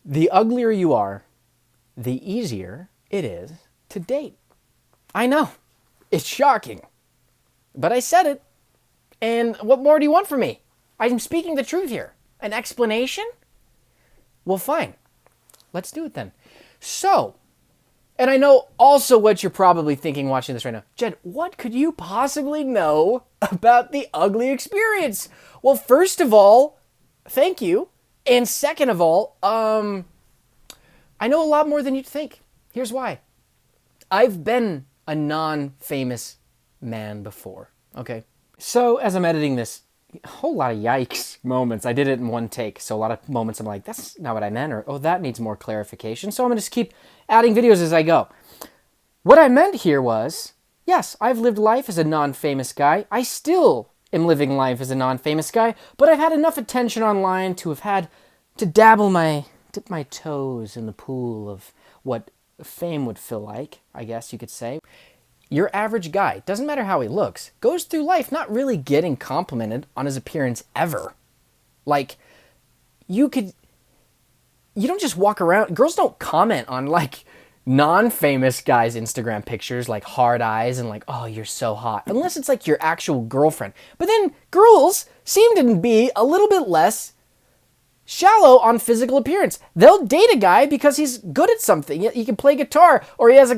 The uglier you are, the easier it is to date. I know. It's shocking. But I said it. And what more do you want from me? I'm speaking the truth here. An explanation? Well, fine. Let's do it then. So, and I know also what you're probably thinking watching this right now. Jed, what could you possibly know about the ugly experience? Well, first of all, thank you. And second of all, I know a lot more than you'd think. Here's why. I've been a non-famous man before, okay? So as I'm editing this, a whole lot of yikes moments. I did it in one take, so a lot of moments I'm like, that's not what I meant, or, oh, that needs more clarification. So I'm going to just keep adding videos as I go. What I meant here was, yes, I've lived life as a non-famous guy. I still am living life as a non-famous guy, but I've had enough attention online to have had to dip my toes in the pool of what fame would feel like, I guess you could say. Your average guy, doesn't matter how he looks, goes through life not really getting complimented on his appearance ever. Like, you don't just walk around, girls don't comment on like non-famous guys' Instagram pictures, like hard eyes and like, oh, you're so hot, unless it's like your actual girlfriend. But then girls seem to be a little bit less shallow on physical appearance. They'll date a guy because he's good at something. He can play guitar, or he has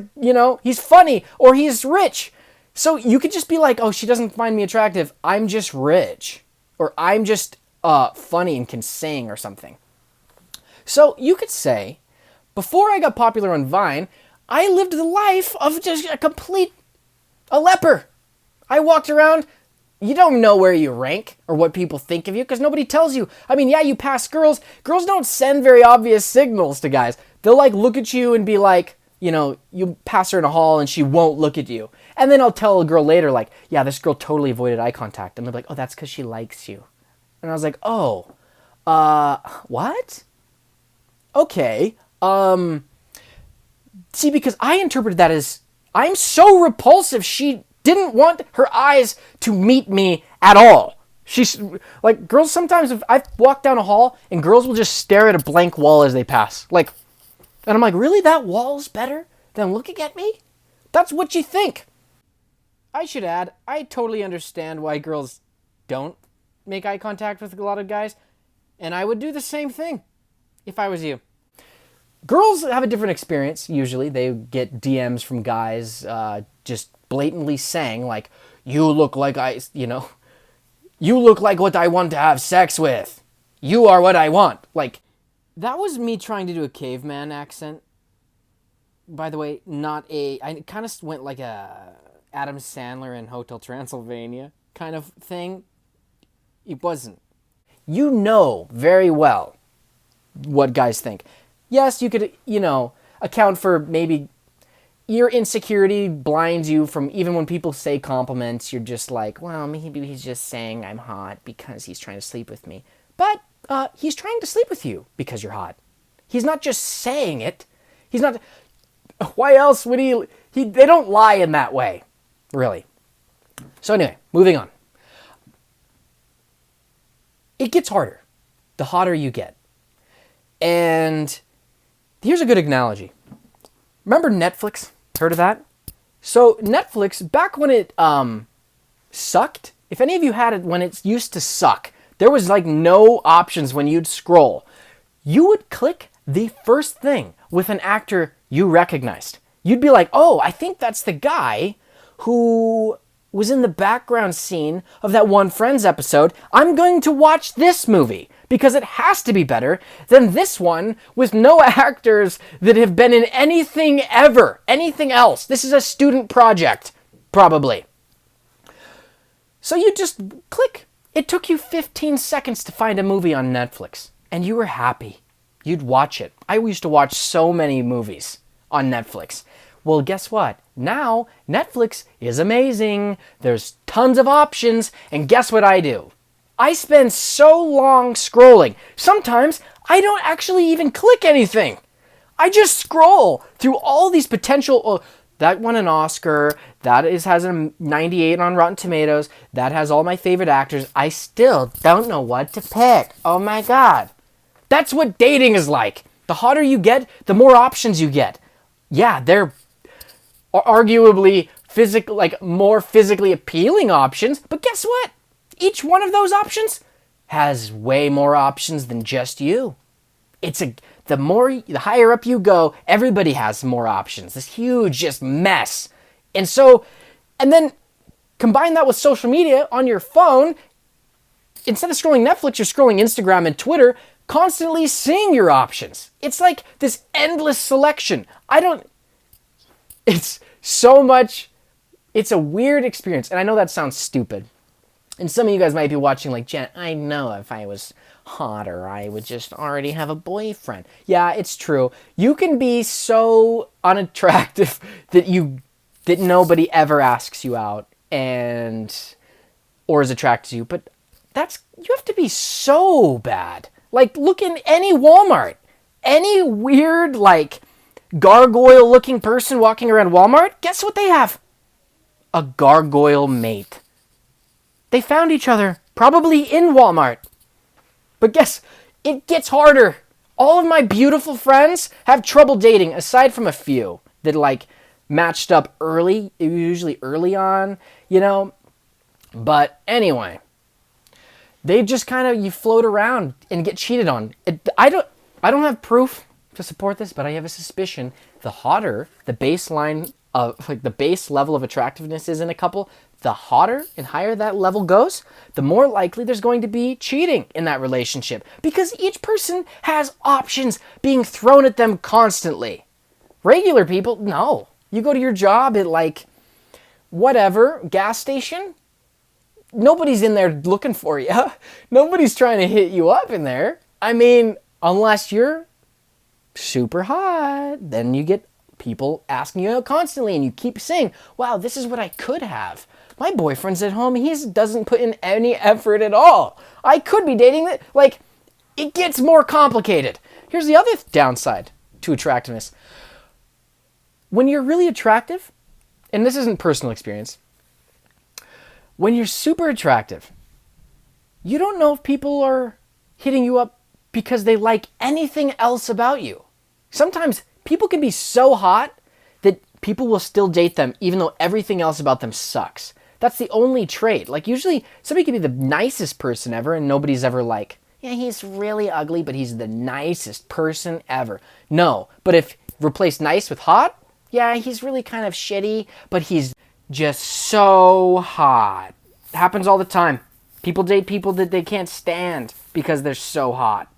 he's funny, or he's rich. So you could just be like, oh, she doesn't find me attractive. I'm just rich. Or I'm just funny and can sing or something. So you could say, before I got popular on Vine, I lived the life of just a leper. I walked around. You don't know where you rank or what people think of you because nobody tells you. I mean, yeah, you pass girls. Girls don't send very obvious signals to guys. They'll like look at you and be like, you pass her in a hall and she won't look at you. And then I'll tell a girl later like, yeah, this girl totally avoided eye contact. And they're like, oh, that's because she likes you. And I was like, oh, what? Okay. See, because I interpreted that as, I'm so repulsive, she didn't want her eyes to meet me at all. She's like, girls sometimes, if I've walked down a hall and girls will just stare at a blank wall as they pass. Like, and I'm like, really? That wall's better than looking at me? That's what you think. I should add, I totally understand why girls don't make eye contact with a lot of guys. And I would do the same thing if I was you. Girls have a different experience, usually. They get DMs from guys just blatantly saying, like, you look like you look like what I want to have sex with. You are what I want. Like, that was me trying to do a caveman accent. By the way, I kind of went like a Adam Sandler in Hotel Transylvania kind of thing. It wasn't. You know very well what guys think. Yes, you could, account for maybe your insecurity blinds you from even when people say compliments, you're just like, well, maybe he's just saying I'm hot because he's trying to sleep with me. But he's trying to sleep with you because you're hot. He's not just saying it. He's not. Why else would he? They don't lie in that way, really. So anyway, moving on. It gets harder the hotter you get. And here's a good analogy. Remember Netflix? Heard of that? So Netflix, back when it sucked, if any of you had it when it used to suck, there was like no options when you'd scroll. You would click the first thing with an actor you recognized. You'd be like, oh, I think that's the guy who was in the background scene of that one Friends episode. I'm going to watch this movie because it has to be better than this one with no actors that have been in anything ever, anything else. This is a student project, probably. So you just click. It took you 15 seconds to find a movie on Netflix, and you were happy. You'd watch it. I used to watch so many movies on Netflix. Well, guess what? Now, Netflix is amazing. There's tons of options, and guess what I do? I spend so long scrolling. Sometimes I don't actually even click anything. I just scroll through all these potential, that won an Oscar, has a 98 on Rotten Tomatoes, that has all my favorite actors. I still don't know what to pick. Oh my God. That's what dating is like. The hotter you get, the more options you get. Yeah, they're arguably more physically appealing options, but guess what? Each one of those options has way more options than just you. The higher up you go, everybody has more options. This huge just mess. And then combine that with social media on your phone. Instead of scrolling Netflix, you're scrolling Instagram and Twitter, constantly seeing your options. It's like this endless selection. It's so much, it's a weird experience. And I know that sounds stupid. And some of you guys might be watching like, Jen, I know if I was hotter, I would just already have a boyfriend. Yeah, it's true. You can be so unattractive that nobody ever asks you out or is attracted to you. But you have to be so bad. Like, look in any Walmart. Any weird, like, gargoyle-looking person walking around Walmart, guess what they have? A gargoyle mate. They found each other, probably in Walmart. But guess, it gets harder. All of my beautiful friends have trouble dating, aside from a few that, like, matched up early, usually early on, you know? But anyway, they just you float around and get cheated on. I don't have proof to support this, but I have a suspicion the hotter the baseline of, like, the base level of attractiveness is in a couple, the hotter and higher that level goes, the more likely there's going to be cheating in that relationship, because each person has options being thrown at them constantly. Regular people, no. You go to your job at, like, whatever, gas station, nobody's in there looking for you. Nobody's trying to hit you up in there. I mean, unless you're super hot, then you get people asking you out constantly, and you keep saying, wow, this is what I could have. My boyfriend's at home. He doesn't put in any effort at all. I could be dating that. Like, it gets more complicated. Here's the other downside to attractiveness. When you're really attractive, and this isn't personal experience, when you're super attractive, you don't know if people are hitting you up because they like anything else about you. Sometimes people can be so hot that people will still date them even though everything else about them sucks. That's the only trait. Like, usually somebody can be the nicest person ever and nobody's ever like, yeah, he's really ugly, but he's the nicest person ever. No, but if replace nice with hot, yeah, he's really kind of shitty, but he's just so hot. It happens all the time. People date people that they can't stand because they're so hot.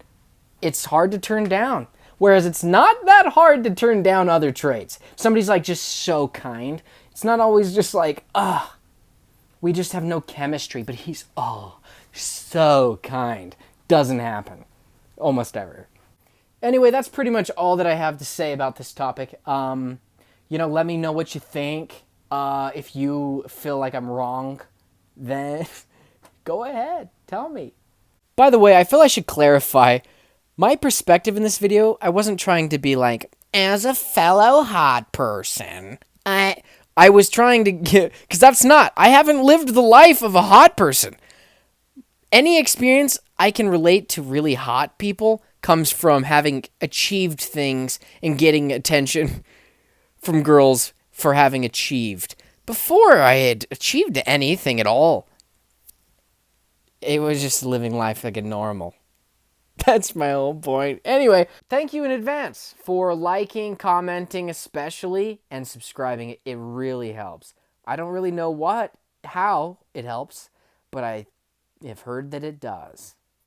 It's hard to turn down. Whereas it's not that hard to turn down other traits. Somebody's like just so kind. It's not always just like, we just have no chemistry, but he's, so kind. Doesn't happen. Almost ever. Anyway, that's pretty much all that I have to say about this topic. Let me know what you think. If you feel like I'm wrong, then go ahead. Tell me. By the way, I feel I should clarify. My perspective in this video, I wasn't trying to be like, as a fellow hot person, I was trying to get, because I haven't lived the life of a hot person. Any experience I can relate to really hot people comes from having achieved things and getting attention from girls for having achieved. Before I had achieved anything at all, it was just living life like a normal. That's my whole point. Anyway, thank you in advance for liking, commenting especially, and subscribing. It really helps. I don't really know how it helps, but I have heard that it does.